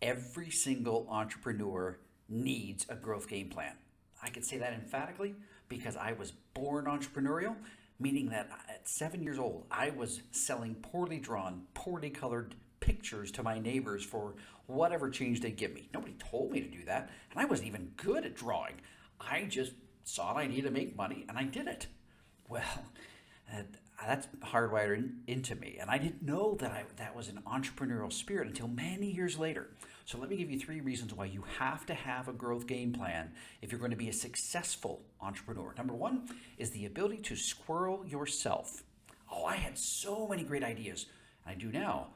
Every single entrepreneur needs a growth game plan. I can say that emphatically because I was born entrepreneurial, meaning that at 7 years old, I was selling poorly drawn, poorly colored pictures to my neighbors for whatever change they'd give me. Nobody told me to do that, and I wasn't even good at drawing. I just saw an idea to make money, and I did it. Well, uh, that's hardwired into me, and I didn't know that was an entrepreneurial spirit until many years later. So let me give you 3 reasons why you have to have a growth game plan if you're going to be a successful entrepreneur. Number one is the ability to squirrel yourself. Oh, I had so many great ideas, and I do now,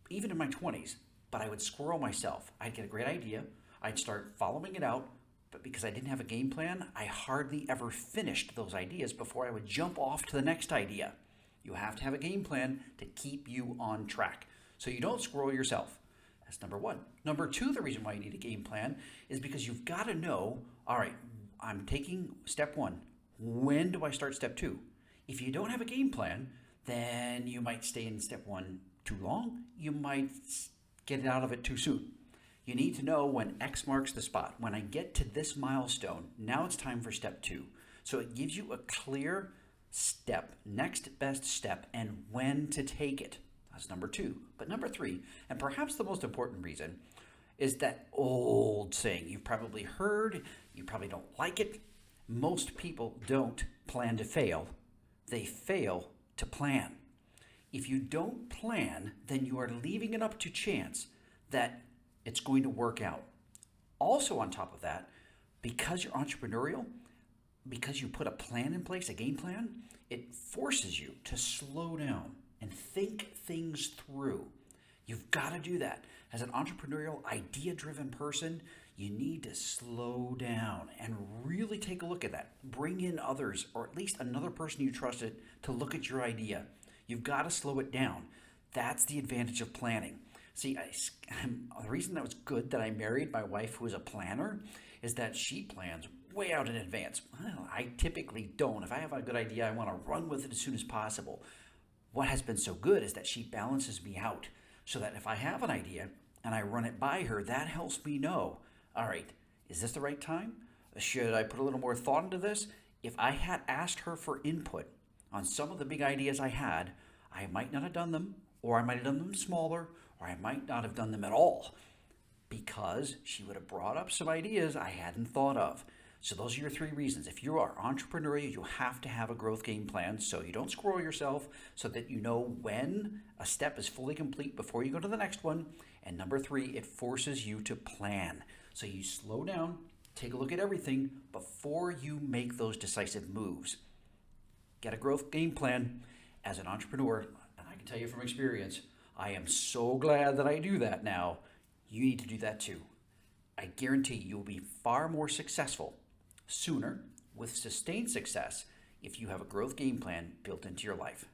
even in my 20s, but I would squirrel myself. I'd get a great idea, I'd start following it out, but because I didn't have a game plan, I hardly ever finished those ideas before I would jump off to the next idea. You have to have a game plan to keep you on track so you don't squirrel yourself. That's number one. Number two, the reason why you need a game plan is because you've got to know, all right, I'm taking step one. When do I start step two? If you don't have a game plan, then you might stay in step one too long. You might get out of it too soon. You need to know when X marks the spot. When I get to this milestone, now it's time for step two. So it gives you a clear step, next best step, and when to take it. That's number two. But number three, and perhaps the most important reason, is that old saying you've probably heard, you probably don't like it. Most people don't plan to fail, they fail to plan. If you don't plan, then you are leaving it up to chance that it's going to work out. Also, on top of that, because you're entrepreneurial, because you put a plan in place, a game plan, it forces you to slow down and think things through. You've got to do that. As an entrepreneurial, idea-driven person, you need to slow down and really take a look at that. Bring in others, or at least another person you trusted, to look at your idea. You've got to slow it down. That's the advantage of planning. See, the reason that was good that I married my wife who is a planner is that she plans way out in advance. Well, I typically don't. If I have a good idea, I want to run with it as soon as possible. What has been so good is that she balances me out so that if I have an idea and I run it by her, that helps me know, all right, is this the right time? Should I put a little more thought into this? If I had asked her for input on some of the big ideas I had, I might not have done them, or I might have done them smaller, or I might not have done them at all because she would have brought up some ideas I hadn't thought of. So those are your 3 reasons. If you are entrepreneurial, you have to have a growth game plan so you don't squirrel yourself, so that you know when a step is fully complete before you go to the next one. And number 3, it forces you to plan. So you slow down, take a look at everything before you make those decisive moves. Get a growth game plan. As an entrepreneur, and I can tell you from experience, I am so glad that I do that now. You need to do that too. I guarantee you'll be far more successful sooner with sustained success if you have a growth game plan built into your life.